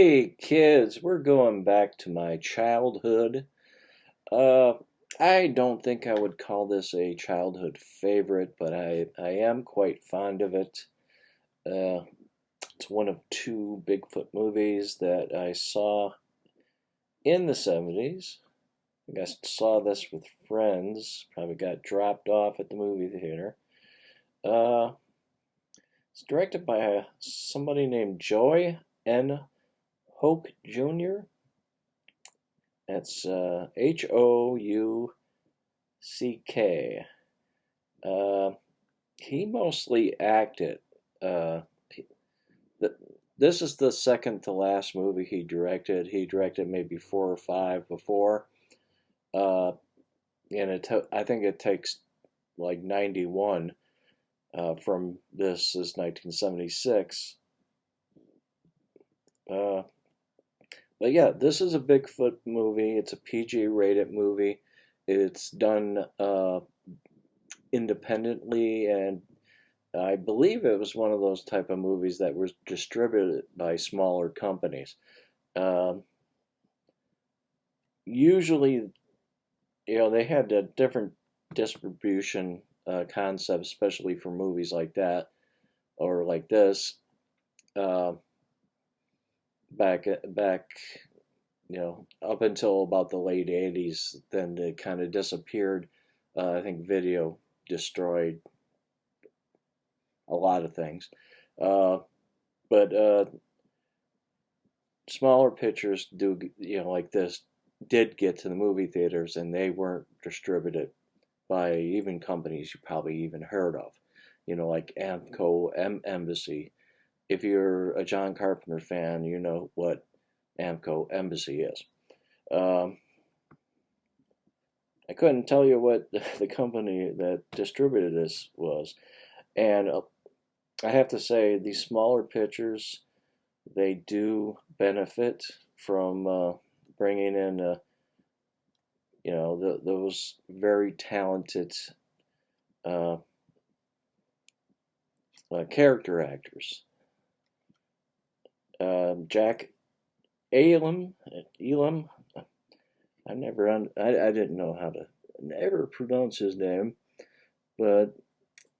Hey kids, we're going back to my childhood. Uh, I don't think I would call this a childhood favorite, but I am quite fond of it. Uh, it's one of two Bigfoot movies that I saw in the 70s. I think I saw this with friends, probably got dropped off at the movie theater. Uh, it's directed by somebody named Joy N. Hoke Jr. That's Houck. Uh, he mostly acted. Uh, he- th- this is the second to last movie he directed. He directed maybe four or five before. Uh, and I think it takes like 91 from this is 1976. Uh, but yeah, this is a Bigfoot movie. It's a PG rated movie. It's done independently, and I believe it was one of those type of movies that was distributed by smaller companies. Um, Usually, they had a different distribution concept, especially for movies like that or like this. Uh, back, up until about the late '80s, then it kind of disappeared. I think video destroyed a lot of things. Uh, but smaller pictures do like this did get to the movie theaters, and they weren't distributed by even companies you probably even heard of, like Amco, Embassy. If you're a John Carpenter fan, you know what Amco Embassy is. um, I couldn't tell you what the company that distributed this was. And I have to say, these smaller pictures, they do benefit from bringing in those very talented uh, character actors. Jack Elam. I didn't know how to never pronounce his name, but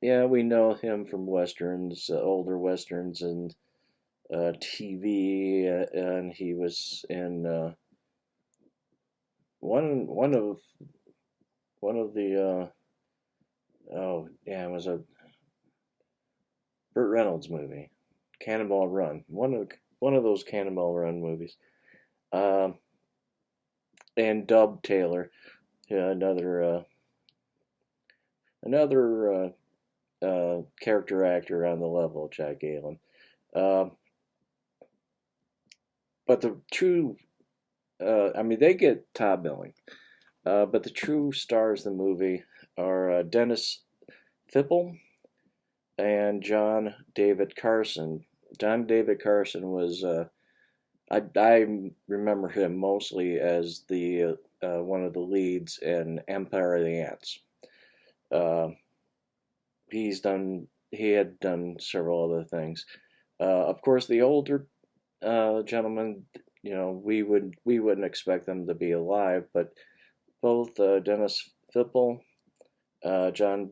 yeah, we know him from westerns, older westerns, and TV, and he was in one of the oh yeah, it was a Burt Reynolds movie, Cannonball Run. One of those Cannonball Run movies. Um, and Dub Taylor, yeah, another character actor on the level of Jack Galen. Um, but the true, I mean, they get top billing, but the true stars of the movie are Dennis Fipple and John David Carson. John David Carson was I remember him mostly as the one of the leads in Empire of the Ants. Uh, he had done several other things. Of course, the older gentlemen, we wouldn't expect them to be alive, but both Dennis Fipple, John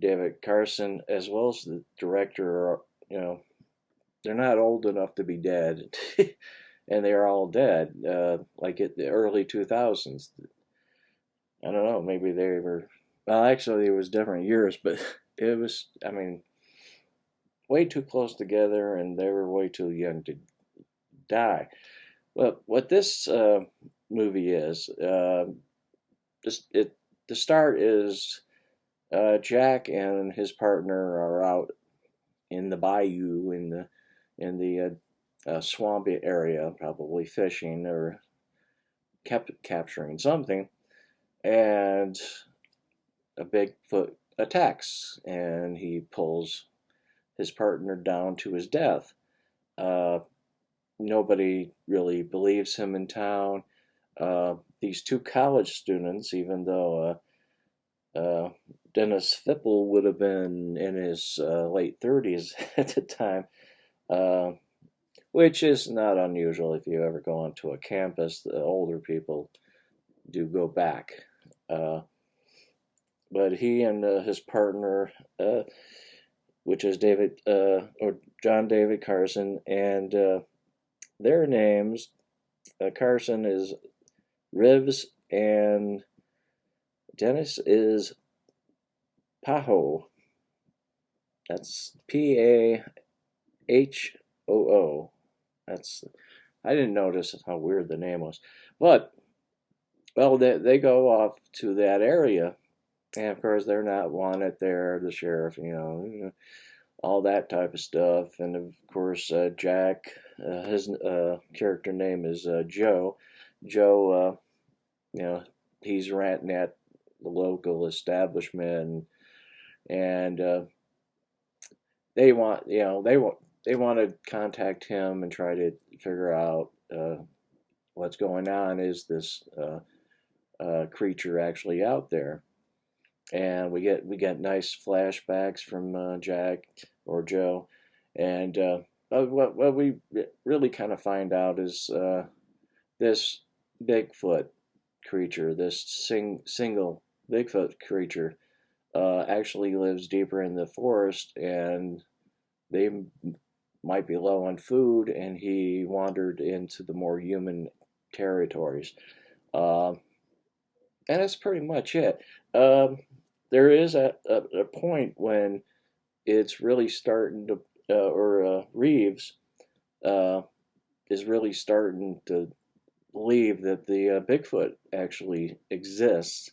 David Carson, as well as the director, they're not old enough to be dead, and they're all dead. Like at the early 2000s. I don't know. Maybe they were. Well, actually, it was different years, but it was. I mean, way too close together, and they were way too young to die. But what this movie is, just it. The start is Jack and his partner are out in the bayou in the swampy area, probably fishing or kept capturing something, and a Bigfoot attacks, and he pulls his partner down to his death. Uh, Nobody really believes him in town. These two college students, even though Dennis Fipple would have been in his late 30s at the time, uh, which is not unusual if you ever go onto a campus. The older people do go back. Uh, but he and his partner, which is David or John David Carson, and their names, Carson is Rivs and Dennis is Paho. That's Pahoo. That's I didn't notice how weird the name was, but well, they go off to that area, and of course they're not wanted there. The sheriff, all that type of stuff, and of course Jack, his character name is Joe. Joe, he's ranting at the local establishment, and they want to contact him and try to figure out what's going on. Is this creature actually out there? And we get nice flashbacks from Jack or Joe, and what we really kind of find out is this Bigfoot creature, this single Bigfoot creature, actually lives deeper in the forest, and they might be low on food, and he wandered into the more human territories. Uh, and that's pretty much it. There is a point when it's really starting to, or Reeves uh, is really starting to believe that the Bigfoot actually exists,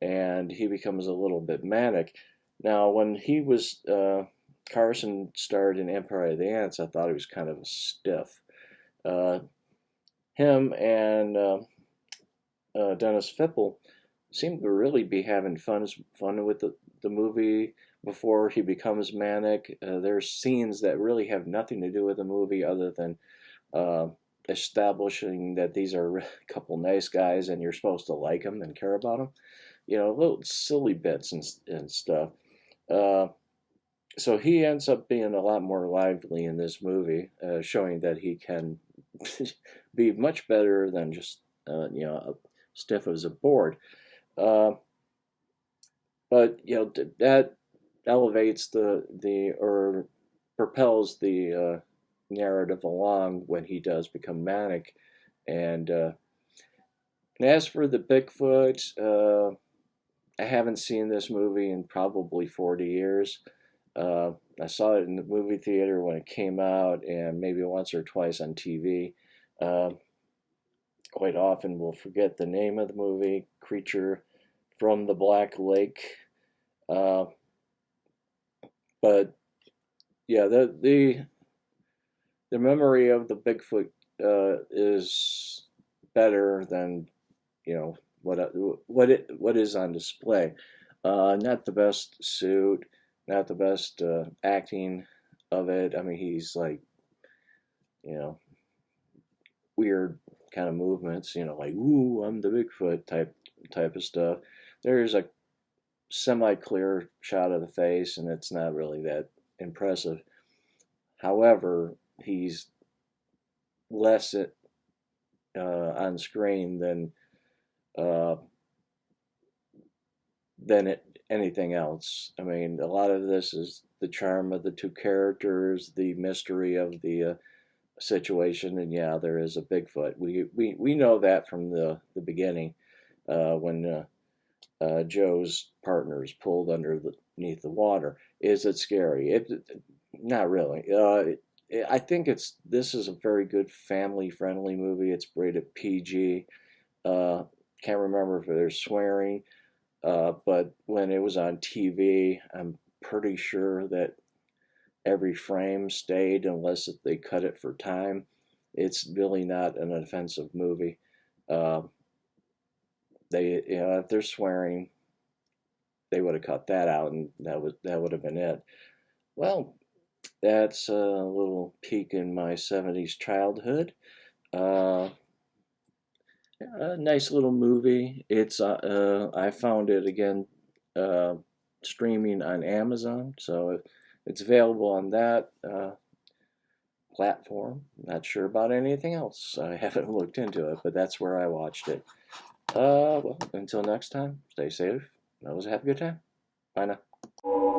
and he becomes a little bit manic. Now, when he was Carson starred in Empire of the Ants, I thought he was kind of a stiff. Uh, him and Dennis Fipple seem to really be having fun with the movie before he becomes manic. There's scenes that really have nothing to do with the movie other than uh, establishing that these are a couple nice guys and you're supposed to like them and care about them. Little silly bits and stuff. Uh, so he ends up being a lot more lively in this movie, showing that he can be much better than just stiff as a board. Uh, but that elevates the or propels the narrative along when he does become manic. And as for the Bigfoot, I haven't seen this movie in probably 40 years. Uh, I saw it in the movie theater when it came out, and maybe once or twice on TV. Uh, Quite often, we'll forget the name of the movie, Creature from the Black Lake. Uh, but yeah, the memory of the Bigfoot is better than what is on display. Not the best suit, not the best acting of it. I mean, he's like you know weird kind of movements, like "ooh, I'm the Bigfoot" type of stuff. There's a semi-clear shot of the face, and it's not really that impressive. However, he's less on screen uh, than anything else. I mean, a lot of this is the charm of the two characters, the mystery of the situation, and yeah, there is a Bigfoot. We know that from the beginning when Joe's partner is pulled underneath the water. Is it scary? Not really. I think this is a very good family friendly movie. It's rated PG. Uh, can't remember if there's swearing, but when it was on TV, I'm pretty sure that every frame stayed unless they cut it for time. It's really not an offensive movie. Uh, if they're swearing, they would have cut that out, and that would have been it. Well, that's a little peek in my '70s childhood. Uh, a nice little movie. I found it again uh, streaming on Amazon, so it's available on that platform. Not sure about anything else. I haven't looked into it, but that's where I watched it. Well, until next time, stay safe. Always have a good time. Bye now.